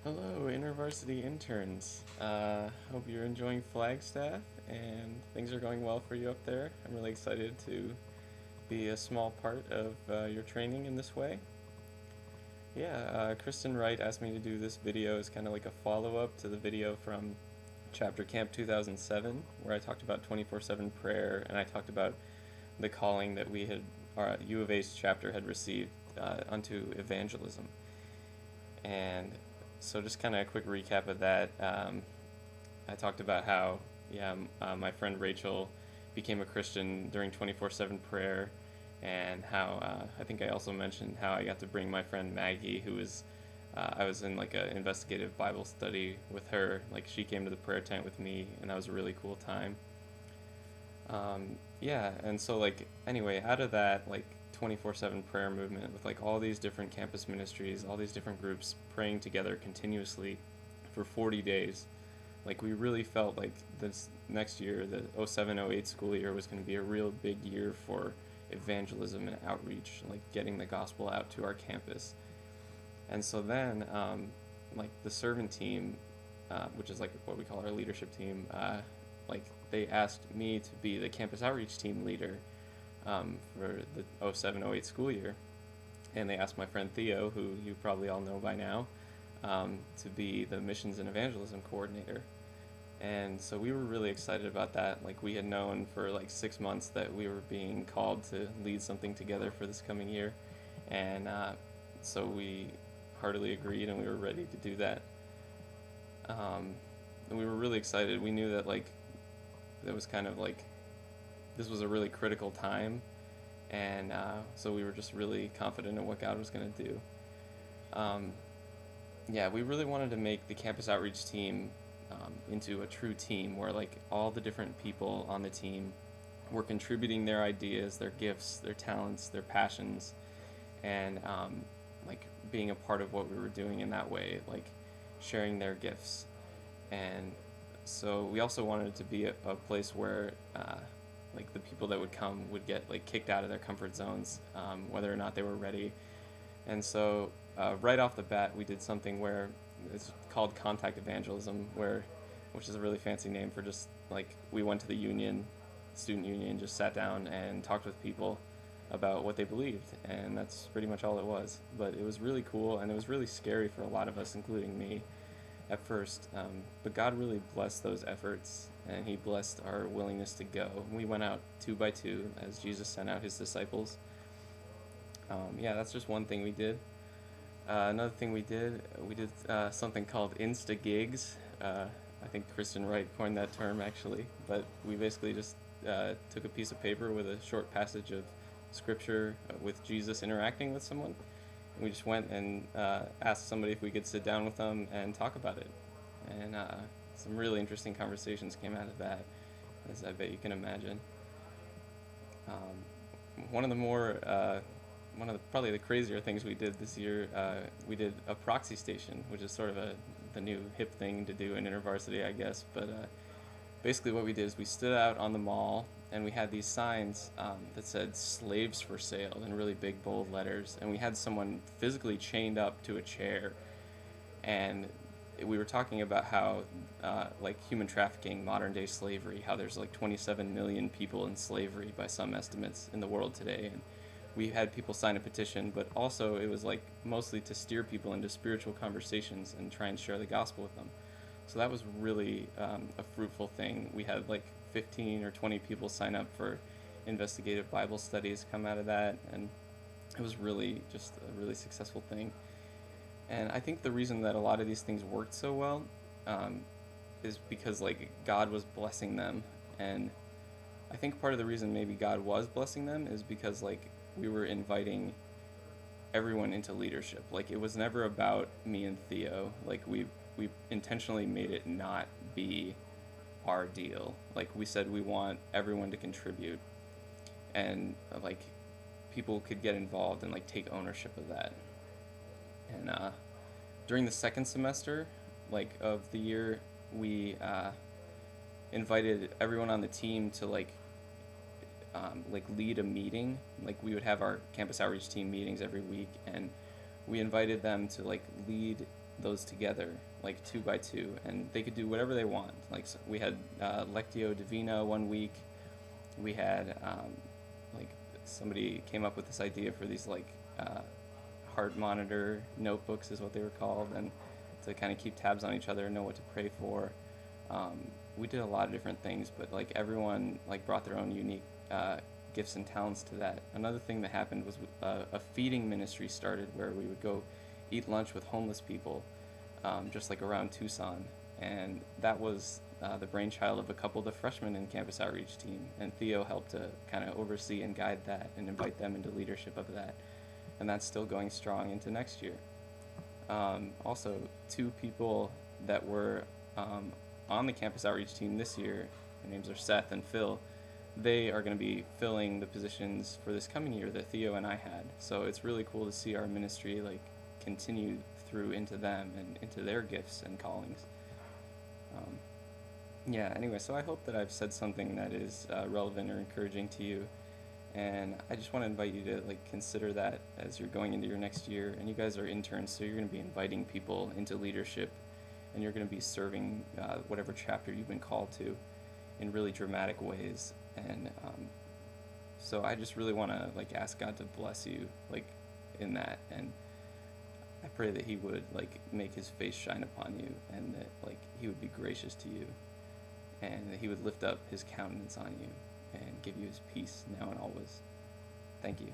Hello, Intervarsity Interns. Hope you're enjoying Flagstaff and things are going well for you up there. I'm really excited to be a small part of your training in this way. Yeah, Kristen Wright asked me to do this video as kind of like a follow-up to the video from Chapter Camp 2007, where I talked about 24/7 prayer and I talked about the calling that our U of A's chapter had received unto evangelism. And so just kind of a quick recap of that. I talked about how, my friend Rachel became a Christian during 24/7 prayer, and how I think I also mentioned how I got to bring my friend Maggie, I was in like an investigative Bible study with her. Like she came to the prayer tent with me, and that was a really cool time. Yeah, and so like anyway, out of that like 24/7 prayer movement with like all these different campus ministries, all these different groups praying together continuously for 40 days, like we really felt like this next year, the 07-08 school year, was going to be a real big year for evangelism and outreach, like getting the gospel out to our campus. And so then, like the servant team, which is like what we call our leadership team, like they asked me to be the campus outreach team leader for the 07-08 school year. And they asked my friend Theo, who you probably all know by now, to be the missions and evangelism coordinator. And so we were really excited about that. Like we had known for like 6 months that we were being called to lead something together for this coming year. And so we heartily agreed and we were ready to do that. And we were really excited. We knew that like it was kind of like this was a really critical time, and so we were just really confident in what God was going to do. Yeah, we really wanted to make the campus outreach team into a true team where like all the different people on the team were contributing their ideas, their gifts, their talents, their passions, and like being a part of what we were doing in that way, like sharing their gifts. And so we also wanted it to be a place where like the people that would come would get like kicked out of their comfort zones, whether or not they were ready. And so right off the bat, we did something where it's called contact evangelism, which is a really fancy name for just like we went to the student union, just sat down and talked with people about what they believed, and that's pretty much all it was. But it was really cool, and it was really scary for a lot of us, including me, at first. But God really blessed those efforts, and He blessed our willingness to go. We went out 2 by 2 as Jesus sent out His disciples. Yeah, that's just one thing we did. Another thing we did something called Insta Gigs. I think Kristen Wright coined that term actually, but we basically just took a piece of paper with a short passage of scripture with Jesus interacting with someone. And we just went and asked somebody if we could sit down with them and talk about it. And some really interesting conversations came out of that, as I bet you can imagine. One of the probably the crazier things we did this year, we did a proxy station, which is sort of the new hip thing to do in InterVarsity, I guess. But basically what we did is we stood out on the mall and we had these signs that said "slaves for sale" in really big bold letters, and we had someone physically chained up to a chair, and we were talking about how like human trafficking, modern day slavery, how there's like 27 million people in slavery by some estimates in the world today. And we had people sign a petition, but also it was like mostly to steer people into spiritual conversations and try and share the gospel with them. So that was really a fruitful thing. We had like 15 or 20 people sign up for investigative Bible studies come out of that, and it was really just a really successful thing. And I think the reason that a lot of these things worked so well is because like God was blessing them. And I think part of the reason maybe God was blessing them is because like we were inviting everyone into leadership. Like it was never about me and Theo. Like we intentionally made it not be our deal. Like we said we want everyone to contribute, and like people could get involved and like take ownership of that. And during the second semester, like of the year, we invited everyone on the team to like lead a meeting. Like we would have our campus outreach team meetings every week, and we invited them to like lead those together, like two by two, and they could do whatever they want. Like so we had Lectio Divina one week. We had like somebody came up with this idea for these like heart monitor notebooks is what they were called, and to kind of keep tabs on each other and know what to pray for. We did a lot of different things, but like everyone like brought their own unique gifts and talents to that. Another thing that happened was a feeding ministry started where we would go eat lunch with homeless people, just like around Tucson, and that was the brainchild of a couple of the freshmen in campus outreach team, and Theo helped to kind of oversee and guide that and invite them into leadership of that, and that's still going strong into next year. Also, two people that were on the campus outreach team this year, their names are Seth and Phil. They are going to be filling the positions for this coming year that Theo and I had. So it's really cool to see our ministry like continue through into them and into their gifts and callings. Yeah, anyway, so I hope that I've said something that is relevant or encouraging to you. And I just want to invite you to like consider that as you're going into your next year. And you guys are interns, so you're going to be inviting people into leadership, and you're going to be serving whatever chapter you've been called to in really dramatic ways. And so I just really want to like ask God to bless you like in that, and I pray that He would like make His face shine upon you, and that like He would be gracious to you, and that He would lift up His countenance on you and give you His peace now and always. Thank you.